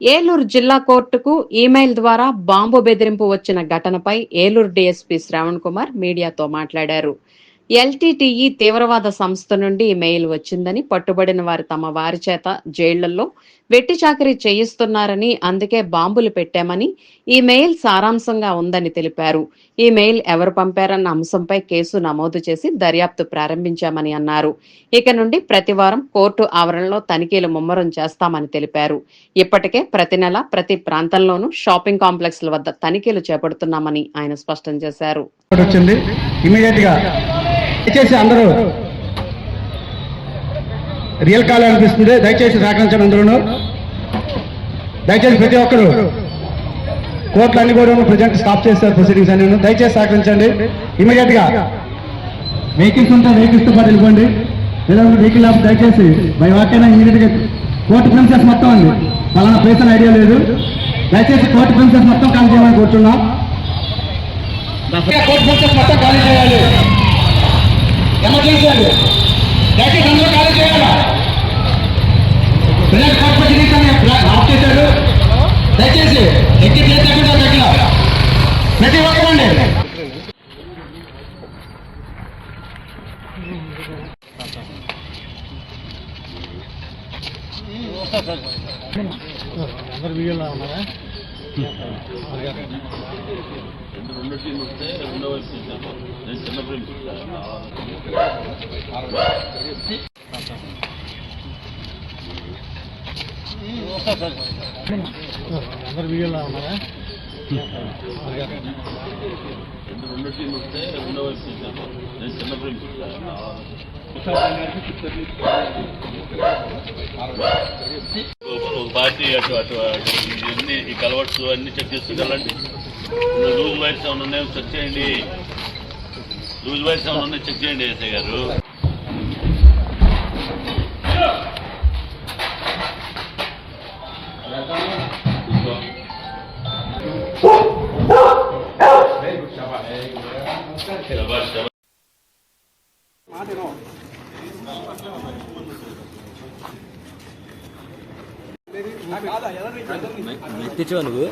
ఏలూరు జిల్లా కోర్టుకు ఈమెయిల్ ద్వారా బాంబు బెదిరింపు వచ్చిన ఘటనపై ఏలూరు డీఎస్పీ శ్రావణ్ కుమార్ మీడియాతో మాట్లాడారు. ఎల్టీటీఈ తీవ్రవాద సంస్థ నుండి మెయిల్ వచ్చిందని, పట్టుబడిన వారు తమ వారి చేత జైళ్లలో వెట్టి చాకరీ చేయిస్తున్నారని, అందుకే బాంబులు పెట్టామని ఈ మెయిల్ సారాంశంగా ఉందని తెలిపారు. ఈ మెయిల్ ఎవరు పంపారన్న అంశంపై కేసు నమోదు చేసి దర్యాప్తు ప్రారంభించామని అన్నారు. ఇక నుండి ప్రతివారం కోర్టు ఆవరణలో తనిఖీలు ముమ్మరం చేస్తామని తెలిపారు. ఇప్పటికే ప్రతి నెల ప్రతి ప్రాంతంలోనూ షాపింగ్ కాంప్లెక్స్ల వద్ద తనిఖీలు చేపడుతున్నామని ఆయన స్పష్టం చేశారు. దయచేసి అందరూ రియల్ కాల్ అనిపిస్తుంది, దయచేసి సహకరించండి. అందరూ దయచేసి ప్రతి ఒక్కరు కోర్టులు అన్ని కూడా ప్రజెంట్ స్టాప్ చేస్తారు ప్రొసీడింగ్స్ అన్ని, దయచేసి సహకరించండి. ఇమీడియట్ గా వెహికల్స్ ఉంటే వెహికల్స్ తో పాటు వెళ్ళిపోండి. లేదా వెహికల్ ఆఫ్ దయచేసి బై వాకైనా ఇమీడియట్ గా కోర్టు ప్రిన్సెస్ మొత్తం అండి, పలానా ప్లేస్ అని ఐడియా లేదు. దయచేసి కోర్టు ప్రిన్సెస్ మొత్తం ఖాళీ చేయమని కూర్చున్నాం. కోర్టు ప్రిన్సెస్ మొత్తం ఖాళీ చేయాలి. ఎమర్జెన్సీ అండి, దయచేసి అందరూ ఖాళీ చేయాలా. ప్రజెంట్ కోర్టు ప్రొసీడింగ్స్ ఆఫ్ చేశారు. దయచేసి ఎగ్జిట్ లేకుండా దగ్గర ప్రతి ఒక్కరండి. అందరు వీడియోలో ఉన్నారా? రెండు టీం వస్తే రెండో వైపు నేను చిన్న ప్రేమ్ అందరు వీడియోలో ఉన్నారా? రెండు టీం వస్తే రెండో వైపు నేను చిన్న ప్రేమ్ పార్టీ అటు అటు ఇవన్నీ ఈ కలవర్స్ అన్ని చెక్ చేసుకెళ్ళండి. లూజ్ వైర్స్ ఏమైనా ఉన్నాయో చెక్ చేయండి. లూజ్ వైర్స్ ఏమైనా ఉన్నాయో చెక్ చేయండి ఎస్ఐ గారు. తెచ్చావా నువ్వు?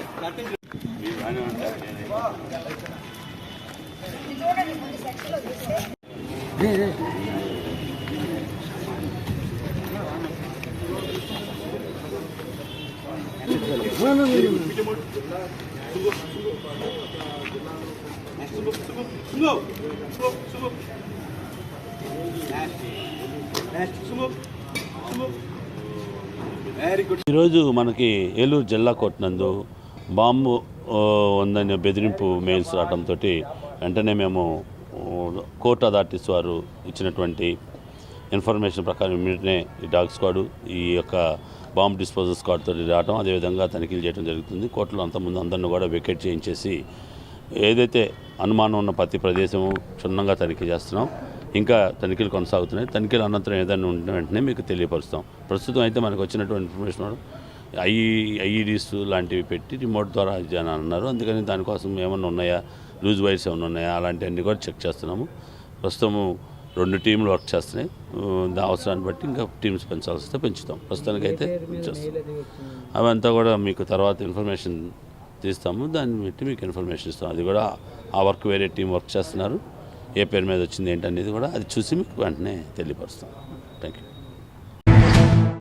ఈరోజు మనకి ఏలూరు జిల్లా కోర్టు నందు బాంబు ఉందని బెదిరింపు మెయిల్స్ రావడంతో వెంటనే మేము కోర్టు అథారిటీస్ వారు ఇచ్చినటువంటి ఇన్ఫర్మేషన్ ప్రకారం ఇమ్మీడియట్నే ఈ డాగ్ స్క్వాడ్, ఈ యొక్క బాంబ్ డిస్పోజల్ స్క్వాడ్ తోటి రావడం, అదేవిధంగా తనిఖీలు చేయడం జరుగుతుంది. కోర్టులో అంతకుముందు అందరిని కూడా వెకేట్ చేయించేసి ఏదైతే అనుమానం ఉన్న ప్రతి ప్రదేశము క్షుణ్ణంగా తనిఖీ చేస్తున్నాం. ఇంకా తనిఖీలు కొనసాగుతున్నాయి. తనిఖీల అనంతరం ఏదైనా ఉంటే వెంటనే మీకు తెలియపరుస్తాం. ప్రస్తుతం అయితే మనకు వచ్చినటువంటి ఇన్ఫర్మేషన్ ఐఈడీస్ లాంటివి పెట్టి రిమోట్ ద్వారా అని అన్నారు. అందుకని దానికోసం ఏమన్నా ఉన్నాయా, లూజ్ వైర్స్ ఏమైనా ఉన్నాయా, అలాంటివన్నీ కూడా చెక్ చేస్తున్నాము. ప్రస్తుతము 2 టీంలు వర్క్ చేస్తున్నాయి. అవసరాన్ని బట్టి ఇంకా టీమ్స్ పెంచాల్సి వస్తే పెంచుతాం. ప్రస్తుతానికైతే చేస్తాం. అవంతా కూడా మీకు తర్వాత ఇన్ఫర్మేషన్ తీస్తాము. దాన్ని బట్టి మీకు ఇన్ఫర్మేషన్ ఇస్తాం. అది కూడా ఆ వర్క్ వేరే టీం వర్క్ చేస్తున్నారు. ఏ పేరు మీద వచ్చింది ఏంటనేది కూడా అది చూసి మీకు వెంటనే తెలియపరుస్తాం.